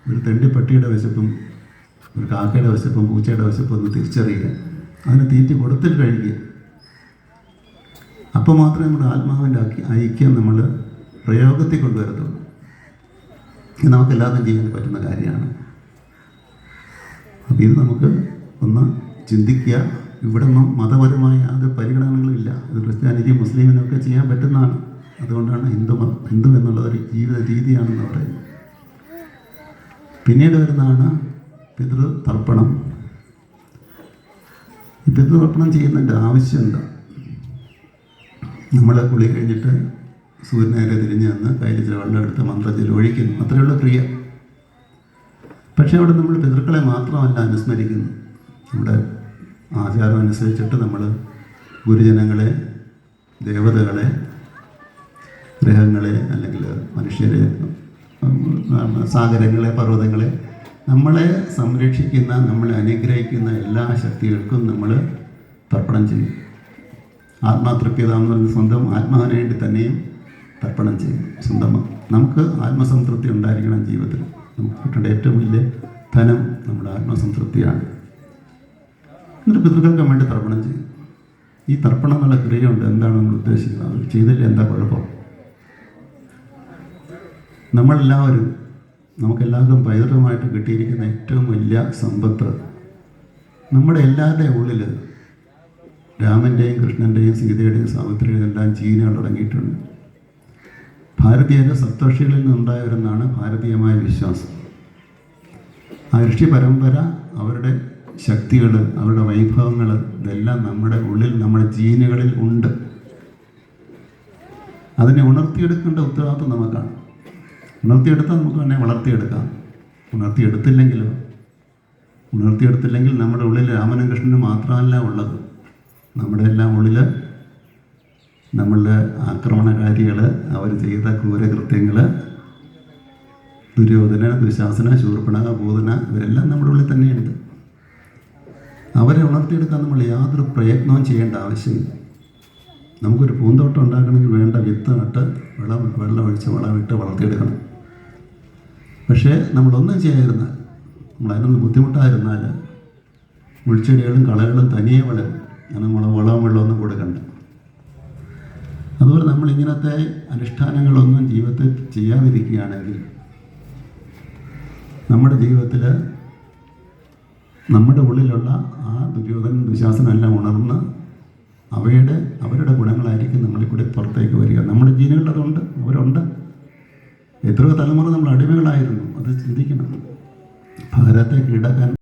ഒരു തെണ്ടിപ്പട്ടിയുടെ വിശപ്പും ഒരു കാക്കയുടെ വിശപ്പും പൂച്ചയുടെ വിശപ്പും ഒന്ന് തിരിച്ചറിയുക, അതിന് തീറ്റി കൊടുത്തിട്ട് കഴിക്കുക. അപ്പോൾ മാത്രമേ നമ്മുടെ ആത്മാവിൻ്റെ ഐക്യം നമ്മൾ പ്രയോഗത്തിൽ കൊണ്ടുവരത്തുള്ളൂ. ഇത് നമുക്കെല്ലാവർക്കും ചെയ്യാൻ പറ്റുന്ന കാര്യമാണ്. അപ്പോൾ ഇത് നമുക്ക് ഒന്ന് ചിന്തിക്കുക. ഇവിടെ ഒന്നും മതപരമായ യാതൊരു പരിഗണനകളില്ല. ഇത് ക്രിസ്ത്യാനിക്ക് മുസ്ലിമിനൊക്കെ ചെയ്യാൻ പറ്റുന്നതാണ്. അതുകൊണ്ടാണ് ഹിന്ദു എന്നുള്ളതൊരു ജീവിത രീതിയാണെന്ന് പറയുന്നത്. പിന്നീട് വരുന്നതാണ് പിതൃതർപ്പണം. ഈ പിതൃതർപ്പണം ചെയ്യുന്നതിൻ്റെ ആവശ്യം എന്താ? നമ്മൾ കുളി കഴിഞ്ഞിട്ട് സൂര്യനേരെ തിരിഞ്ഞ് നിന്ന് കയ്യിൽ ചില വെള്ളം എടുത്ത് മന്ത്രജലം ഒഴിക്കുന്നു, അത്രയുള്ള ക്രിയ. പക്ഷേ അവിടെ നമ്മൾ പിതൃക്കളെ മാത്രമല്ല അനുസ്മരിക്കുന്നു. നമ്മുടെ ആചാരം അനുസരിച്ചിട്ട് നമ്മൾ ഗുരുജനങ്ങളെ, ദേവതകളെ, ഗ്രഹങ്ങളെ, അല്ലെങ്കിൽ മനുഷ്യരെ, സാഗരങ്ങളെ, പർവ്വതങ്ങളെ, നമ്മളെ സംരക്ഷിക്കുന്ന, നമ്മളെ അനുഗ്രഹിക്കുന്ന എല്ലാ ശക്തികൾക്കും നമ്മൾ തർപ്പണം ചെയ്യും. ആത്മാതൃപ്യത എന്ന് പറയുന്ന സ്വന്തം ആത്മാവിന് വേണ്ടി തന്നെയും തർപ്പണം ചെയ്യും. സ്വന്തം നമുക്ക് ആത്മസംതൃപ്തി ഉണ്ടായിരിക്കണം ജീവിതത്തിൽ. നമുക്ക് കിട്ടേണ്ട ഏറ്റവും വലിയ ധനം നമ്മുടെ ആത്മസംതൃപ്തിയാണ്. എന്നിട്ട് പിതൃക്കൾക്ക് വേണ്ടി തർപ്പണം ചെയ്യും. ഈ തർപ്പണം എന്നുള്ള ക്രിയയുണ്ട്. എന്താണ് നമ്മൾ ഉദ്ദേശിക്കുന്നത്? അത് ചെയ്തില്ല എന്താ കുഴപ്പം? നമുക്കെല്ലാവർക്കും പൈതൃകമായിട്ട് കിട്ടിയിരിക്കുന്ന ഏറ്റവും വലിയ സമ്പത്ത് നമ്മുടെ എല്ലാവരുടെയും ഉള്ളിൽ രാമൻ്റെയും കൃഷ്ണൻ്റെയും സീതയുടെയും സാവിത്രിയുടെയും എല്ലാം ജീനുകൾ അടങ്ങിയിട്ടുണ്ട്. ഭാരതീയരുടെ സപ്തർഷികളിൽ നിന്നുണ്ടായവരെന്നാണ് ഭാരതീയമായ വിശ്വാസം. ആ ഋഷി പരമ്പര, അവരുടെ ശക്തികൾ, അവരുടെ വൈഭവങ്ങൾ, ഇതെല്ലാം നമ്മുടെ ഉള്ളിൽ, നമ്മുടെ ജീനുകളിൽ ഉണ്ട്. അതിനെ ഉണർത്തിയെടുക്കേണ്ട ഉത്തരവാദിത്വം നമുക്കാണ്. ഉണർത്തിയെടുത്താൽ നമുക്ക് തന്നെ വളർത്തിയെടുക്കാം. ഉണർത്തിയെടുത്തില്ലെങ്കിൽ നമ്മുടെ ഉള്ളിൽ രാമനും കൃഷ്ണനും മാത്രമല്ല ഉള്ളത്. നമ്മുടെ എല്ലാം ഉള്ളിൽ നമ്മളുടെ ആക്രമണകാരികൾ, അവർ ചെയ്ത ക്രൂരകൃത്യങ്ങൾ, ദുര്യോധന, ദുശാസന, ശൂർപ്പണഖ, പൂതന, ഇവരെല്ലാം നമ്മുടെ ഉള്ളിൽ തന്നെയുണ്ട്. അവരെ ഉണർത്തിയെടുക്കാൻ നമ്മൾ യാതൊരു പ്രയത്നവും ചെയ്യേണ്ട ആവശ്യമില്ല. നമുക്കൊരു പൂന്തോട്ടം ഉണ്ടാക്കണമെങ്കിൽ വേണ്ട വിത്ത് നട്ട് വെള്ളമൊഴിച്ച് വളമിട്ട് വളർത്തിയെടുക്കണം. പക്ഷേ നമ്മളൊന്നും ചെയ്യാതിരുന്നാൽ, നമ്മളതിനൊന്ന് ബുദ്ധിമുട്ടായിരുന്നാൽ മുൾച്ചെടികളും കളകളും തനിയെ വളരും. അങ്ങനെ വളവും വെള്ളമൊന്നും കൊടുക്കണ്ട. അതുപോലെ നമ്മളിങ്ങനത്തെ അനുഷ്ഠാനങ്ങളൊന്നും ജീവിതത്തിൽ ചെയ്യാതിരിക്കുകയാണെങ്കിൽ നമ്മുടെ ജീവിതത്തിൽ നമ്മുടെ ഉള്ളിലുള്ള ആ ദുര്യോധന, ദുശാസനം എല്ലാം ഉണർന്ന് അവരുടെ ഗുണങ്ങളായിരിക്കും നമ്മളിൽ കൂടി പുറത്തേക്ക് വരിക. നമ്മുടെ ജീനുകളിൽ അതുണ്ട്, അവരുണ്ട്. എത്രയോ തലമുറ നമ്മൾ അടിമകളായിരുന്നു. അത് ചിന്തിക്കണം. ഭാരതത്തെ കീഴടക്കാൻ